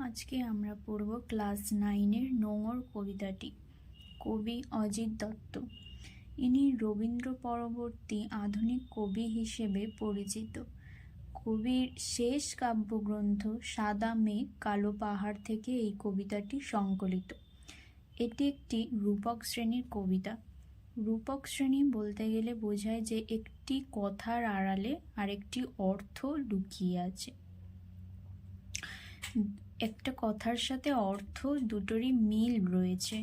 আজকে আমরা পড়ব ক্লাস 9-এর নোঙর কবিতাটি। কবি অজিত দত্ত। ইনি রবীন্দ্র পরবর্তী আধুনিক কবি হিসেবে পরিচিত। কবির শেষ কাব্যগ্রন্থ সাদা মেঘ কালো পাহাড় থেকে এই কবিতাটি সংকলিত। এটি একটি রূপক শ্রেণীর কবিতা। রূপক শ্রেণী বলতে গেলে বোঝায় যে একটি কথার আড়ালে আরেকটি অর্থ লুকিয়ে আছে। একটা কথার সাথে অর্থ দুটোরই মিল রয়েছে,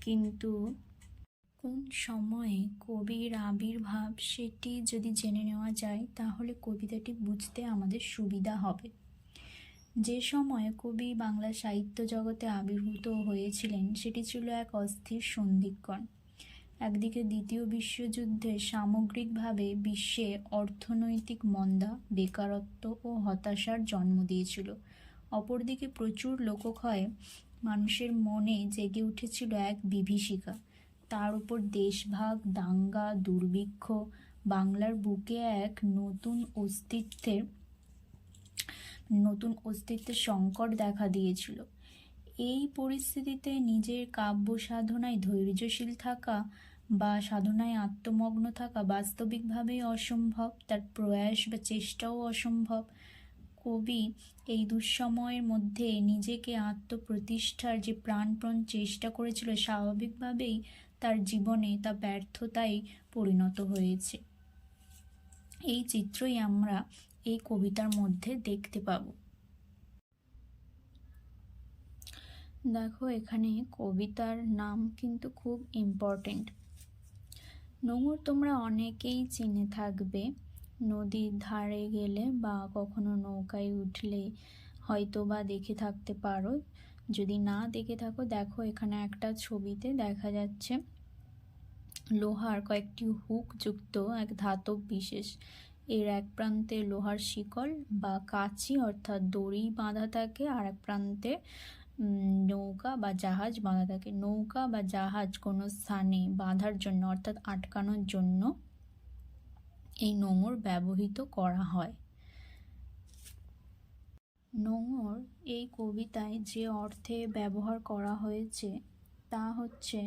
কিন্তু কোন সময়ে কবির আবির্ভাব সেটি যদি জেনে নেওয়া যায় তাহলে কবিতাটি বুঝতে আমাদের সুবিধা হবে। যে সময়ে কবি বাংলা সাহিত্য জগতে আবির্ভূত হয়েছিলেন সেটি ছিল এক অস্থির সন্ধিক্ষণ। একদিকে দ্বিতীয় বিশ্বযুদ্ধে সামগ্রিকভাবে বিশ্বে অর্থনৈতিক মন্দা, বেকারত্ব ও হতাশার জন্ম দিয়েছিল। অপরদিকে প্রচুর লোকক্ষয়ে মানুষের মনে জেগে উঠেছিল এক বিভীষিকা। তার উপর দেশভাগ, দাঙ্গা, দুর্ভিক্ষ বাংলার বুকে এক নতুন অস্তিত্বের সংকট দেখা দিয়েছিল। এই পরিস্থিতিতে নিজের কাব্য সাধনায় ধৈর্যশীল থাকা বা সাধনায় আত্মমগ্ন থাকা বাস্তবিকভাবেই অসম্ভব, তার প্রয়াস বা চেষ্টাও অসম্ভব। কবি এই দুঃসময়ের মধ্যে নিজেকে আত্মপ্রতিষ্ঠার যে প্রাণপণ চেষ্টা করেছিল, স্বাভাবিকভাবেই তার জীবনে তা ব্যর্থতায় পরিণত হয়েছে। এই চিত্রই আমরা এই কবিতার মধ্যে দেখতে পাব। দেখো, এখানে কবিতার নাম কিন্তু খুব ইম্পর্টেন্ট। নোঙর তোমরা অনেকেই চিনে থাকবে। নদীর ধারে গেলে বা কখনো নৌকায় উঠলে হয়তো বা দেখে থাকতে পারো। যদি না দেখে থাকো, দেখো এখানে একটা ছবিতে দেখা যাচ্ছে লোহার কয়েকটি হুক যুক্ত এক ধাতব বিশেষ। এর এক প্রান্তে লোহার শিকল বা কাঁচি অর্থাৎ দড়ি বাঁধা থাকে, আর এক প্রান্তে নৌকা বা জাহাজ বাঁধা থাকে। নৌকা বা জাহাজ কোনো স্থানে বাঁধার জন্য অর্থাৎ আটকানোর জন্য এই নোঙর ব্যবহৃত করা হয়। নোঙর এই কবিতায় যে অর্থে ব্যবহার করা হয়েছে তা হচ্ছে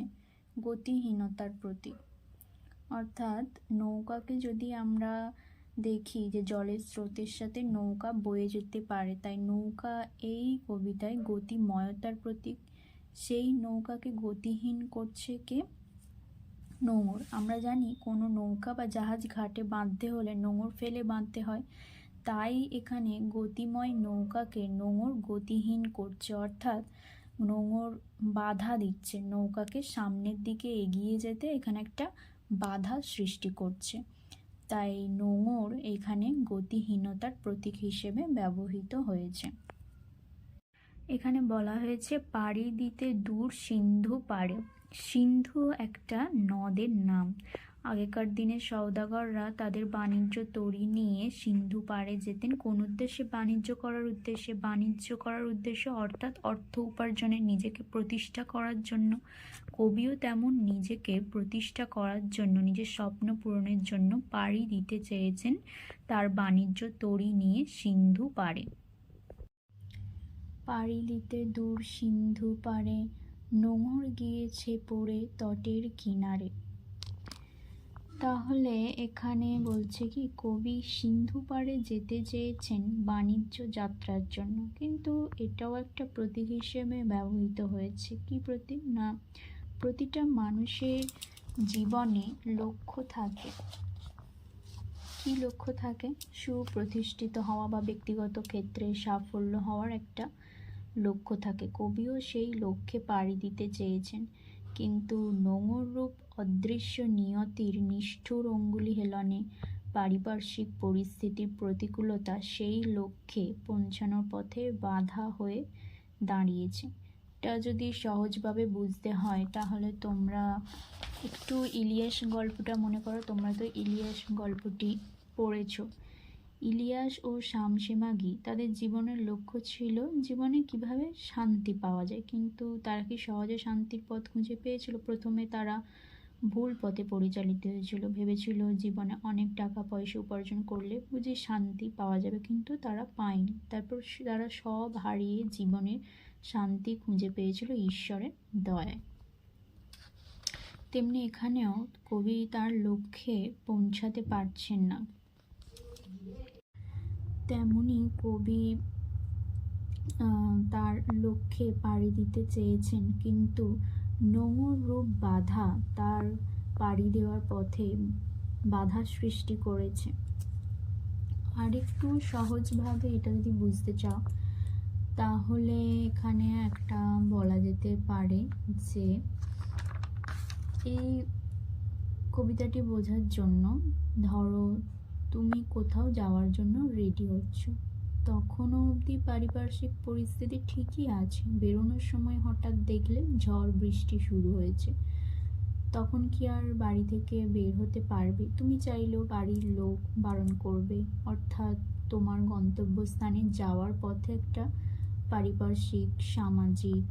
গতিহীনতার প্রতীক। অর্থাৎ নৌকাকে যদি আমরা দেখি যে জলের স্রোতের সাথে নৌকা বয়ে যেতে পারে, তাই নৌকা এই কবিতায় গতিময়তার প্রতীক। সেই নৌকাকে গতিহীন করছে কে? নোঙর। আমরা জানি কোনো নৌকা বা জাহাজ ঘাটে বাঁধতে হলে নোঙর ফেলে বাঁধতে হয়, তাই এখানে গতিময় নৌকাকে নোঙর গতিহীন করছে, অর্থাৎ নোঙর বাধা দিচ্ছে নৌকাকে সামনের দিকে এগিয়ে যেতে, এখানে একটা বাধা সৃষ্টি করছে। তাই নোঙর এখানে গতিহীনতার প্রতীক হিসেবে ব্যবহৃত হয়েছে। এখানে বলা হয়েছে পাড়ি দিতে দূর সিন্ধু পাড়ে। সিন্ধু একটা নদের নাম। আগেকার দিনে সওদাগররা তাদের বাণিজ্য তরী নিয়ে সিন্ধু পাড়ে যেতেন। কোন উদ্দেশ্যে? বাণিজ্য করার উদ্দেশ্যে অর্থাৎ অর্থ উপার্জনে, নিজেকে প্রতিষ্ঠা করার জন্য। কবিও তেমন নিজেকে প্রতিষ্ঠা করার জন্য, নিজের স্বপ্ন পূরণের জন্য পাড়ি দিতে চেয়েছেন তার বাণিজ্য তরী নিয়ে সিন্ধু পাড়ে। পাড়ি দিতে দূর সিন্ধু পাড়ে, নোঙর গিয়েছে পড়ে তটের কিনারে। তাহলে এখানে বলছে কি, কবি সিন্ধু পাড়ে যেতে চেয়েছেন বাণিজ্য যাত্রার জন্য, কিন্তু এটাও একটা প্রতীক হিসেবে ব্যবহৃত হয়েছে। কি প্রতীক? না, প্রতিটা মানুষের জীবনে লক্ষ্য থাকে। কি লক্ষ্য থাকে? সুপ্রতিষ্ঠিত হওয়া বা ব্যক্তিগত ক্ষেত্রে সাফল্য হওয়ার একটা লক্ষ্য থাকে। কবিও সেই লক্ষ্যে পাড়ি দিতে চেয়েছেন, কিন্তু নোঙর রূপ অদৃশ্য নিয়তির নিষ্ঠুর অঙ্গুলি হেলনে, পারিপার্শ্বিক পরিস্থিতির প্রতিকূলতা সেই লক্ষ্যে পৌঁছানোর পথে বাধা হয়ে দাঁড়িয়েছে। এটা যদি সহজভাবে বুঝতে হয় তাহলে তোমরা একটু ইলিয়াস গল্পটা মনে করো। তোমরা তো ইলিয়াস গল্পটি পড়েছো। ইলিয়াস ও শামসীমাগি তাদের জীবনের লক্ষ্য ছিল জীবনে কিভাবে শান্তি পাওয়া যায়, কিন্তু তারা কি সহজে শান্তির পথ খুঁজে পেয়েছিল? প্রথমে তারা ভুল পথে পরিচালিত হয়েছিল। ভেবেছিল জীবনে অনেক টাকা পয়সা উপার্জন করলে বুঝি শান্তি পাওয়া যাবে, কিন্তু তারা পায়নি। তারপর তারা সব হারিয়ে জীবনে শান্তি খুঁজে পেয়েছিল ঈশ্বরের দয়ায়। তেমনি এখানেও কবি তার লক্ষ্যে পৌঁছাতে পারছেন না। তেমনি কবি তার লক্ষ্যে পাড়ি দিতে চেয়েছেন, কিন্তু নোংর রূপ বাধা তার পাড়ি দেওয়ার পথে বাধা সৃষ্টি করেছে। আর একটু সহজভাবে এটা যদি বুঝতে চাও, তাহলে এখানে একটা বলা যেতে পারে যে এই কবিতাটি বোঝার জন্য, ধরো তুমি কোথাও যাওয়ার জন্য রেডি হচ্ছ, তখনও অবধি পারিপার্শ্বিক পরিস্থিতি ঠিকই আছে, বেরোনোর সময় হঠাৎ দেখলে ঝড় বৃষ্টি শুরু হয়েছে, তখন কি আর বাড়ি থেকে বের হতে পারবে? তুমি চাইলেও বাড়ির লোক বারণ করবে, অর্থাৎ তোমার গন্তব্যস্থানে যাওয়ার পথে একটা পারিপার্শ্বিক সামাজিক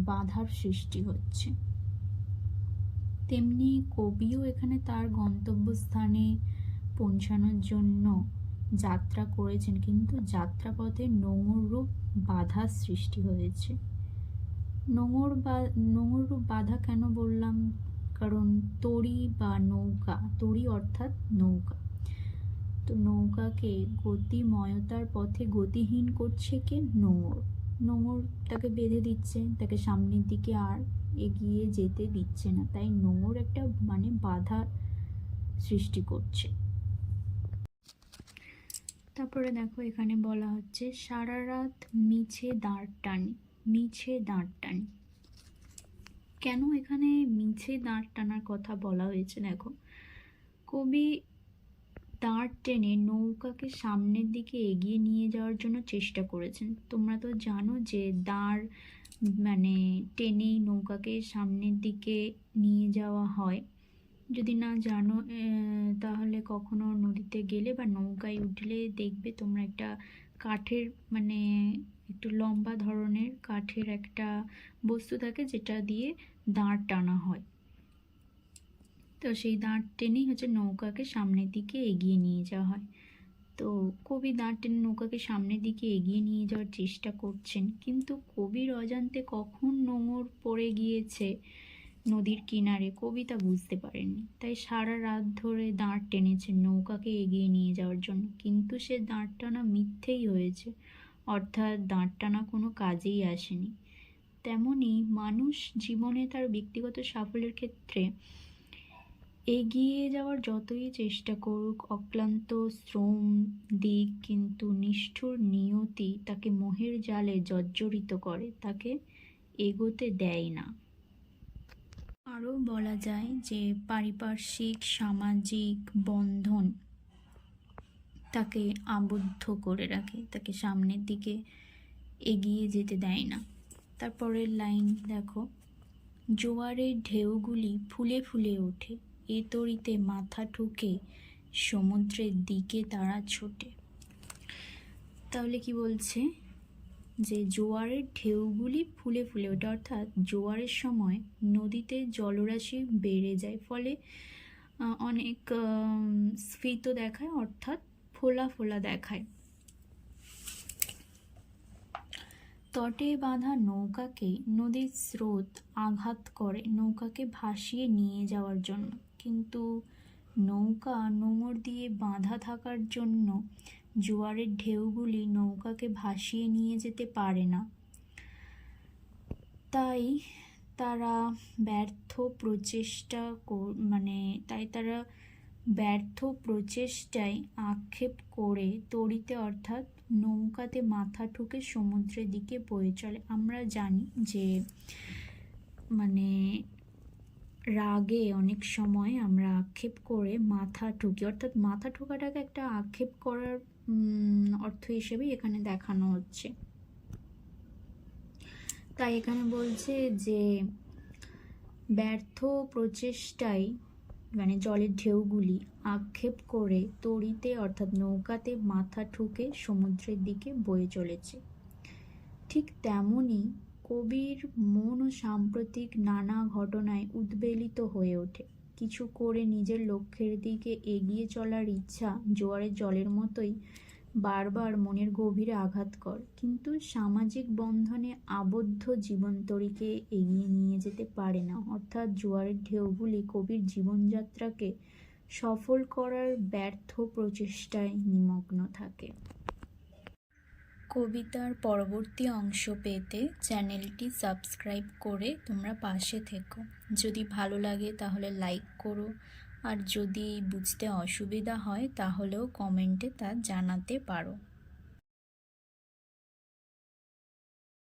বাধার সৃষ্টি হচ্ছে। তেমনি কবিও এখানে তার গন্তব্যস্থানে পৌঁছানোর জন্য যাত্রা করেছেন, কিন্তু যাত্রাপথে নোংর রূপ বাধা সৃষ্টি হয়েছে। নোংর রূপ বাধা কেন বললাম? কারণ তরী বা নৌকা, তরী অর্থাৎ নৌকা, তো নৌকাকে গতিময়তার পথে গতিহীন করছে কে? নোঙর তাকে বেঁধে দিচ্ছে, তাকে সামনের দিকে আর এগিয়ে যেতে দিচ্ছে না, তাই নোঙর একটা বাধা সৃষ্টি করছে। তারপরে দেখো এখানে বলা হচ্ছে সারা রাত মিছে দাঁড় টানি, মিছে দাঁড় টানি। কেন এখানে মিছে দাঁড় টানার কথা বলা হয়েছে? দেখো, কবি দাঁড় টেনে নৌকাকে সামনের দিকে এগিয়ে নিয়ে যাওয়ার জন্য চেষ্টা করেছেন। তোমরা তো জানো যে দাঁড় টেনেই নৌকাকে সামনের দিকে নিয়ে যাওয়া হয়। যদি না জানো তাহলে কখনো নদীতে গেলে বা নৌকায় উঠলে দেখবে তোমরা একটা কাঠের একটু লম্বা ধরনের কাঠের একটা বস্তু থাকে, যেটা দিয়ে দাঁড় টানা হয়। তো সেই দাঁড় টেনেই নৌকাকে সামনের দিকে এগিয়ে নিয়ে যাওয়া হয়। তো কবি দাঁড় টেনে নৌকাকে সামনের দিকে এগিয়ে নিয়ে যাওয়ার চেষ্টা করছেন, কিন্তু কবির অজান্তে কখন নোঙর পড়ে গিয়েছে নদীর কিনারে কবি তা বুঝতে পারেননি। তাই সারা রাত ধরে দাঁড় টেনেছেন নৌকাকে এগিয়ে নিয়ে যাওয়ার জন্য, কিন্তু সে দাঁড় টানা মিথ্যেই হয়েছে, অর্থাৎ দাঁড় টানা কোনো কাজেই আসেনি। তেমনি মানুষ জীবনে তার ব্যক্তিগত সাফল্যের ক্ষেত্রে এগিয়ে যাওয়ার যতই চেষ্টা করুক, অক্লান্ত শ্রম দিক, কিন্তু নিষ্ঠুর নিয়তি তাকে মোহের জালে জর্জরিত করে, তাকে এগোতে দেয় না। আরও বলা যায় যে পারিপার্শ্বিক সামাজিক বন্ধন তাকে আবদ্ধ করে রাখে, তাকে সামনের দিকে এগিয়ে যেতে দেয় না। তারপরের লাইন দেখো, জোয়ারের ঢেউগুলি ফুলে ফুলে ওঠে, এ তরিতে মাথা ঠুকে সমুদ্রের দিকে তারা ছোটে। তাহলে কি বলছে? যে জোয়ারের ঢেউগুলি ফুলে ফুলে ওঠে, অর্থাৎ জোয়ারের সময় নদীতে জলরাশি বেড়ে যায়, ফলে অনেক স্ফীত দেখায়, অর্থাৎ ফোলা ফোলা দেখায়। তটে বাঁধা নৌকাকে নদীর স্রোত আঘাত করে নৌকাকে ভাসিয়ে নিয়ে যাওয়ার জন্য, কিন্তু নৌকা নোঙর দিয়ে বাঁধা থাকার জন্য জোয়ারের ঢেউগুলি নৌকাকে ভাসিয়ে নিয়ে যেতে পারে না। তাই তারা ব্যর্থ প্রচেষ্টায় আক্ষেপ করে তড়িতে, অর্থাৎ নৌকাতে মাথা ঠুকে সমুদ্রের দিকে বয়ে চলে। আমরা জানি যে রাগে অনেক সময় আমরা আক্ষেপ করে মাথা ঠুকি, অর্থাৎ মাথা ঠোকাটাকে একটা আক্ষেপ করার অর্থ হিসেবেই এখানে দেখানো হচ্ছে। তাই এখানে বলছে যে ব্যর্থ প্রচেষ্টায় জলের ঢেউগুলি আক্ষেপ করে তড়িতে, অর্থাৎ নৌকাতে মাথা ঠুকে সমুদ্রের দিকে বয়ে চলেছে। ঠিক তেমনই কবির মনও সাম্প্রতিক নানা ঘটনায় উদ্বেলিত হয়ে ওঠে। কিছু করে নিজের লক্ষ্যের দিকে এগিয়ে চলার ইচ্ছা জোয়ারের জলের মতোই বারবার মনের গভীরে আঘাত করে, কিন্তু সামাজিক বন্ধনে আবদ্ধ জীবনতরীকে এগিয়ে নিয়ে যেতে পারে না। অর্থাৎ জোয়ারের ঢেউগুলি কবির জীবনযাত্রাকে সফল করার ব্যর্থ প্রচেষ্টায় নিমগ্ন থাকে। কবিতার পরবর্তী অংশ পেতে চ্যানেলটি সাবস্ক্রাইব করে তোমরা পাশে থেকো। যদি ভালো লাগে তাহলে লাইক করো, আর যদি বুঝতে অসুবিধা হয় তাহলেও কমেন্টে তা জানাতে পারো।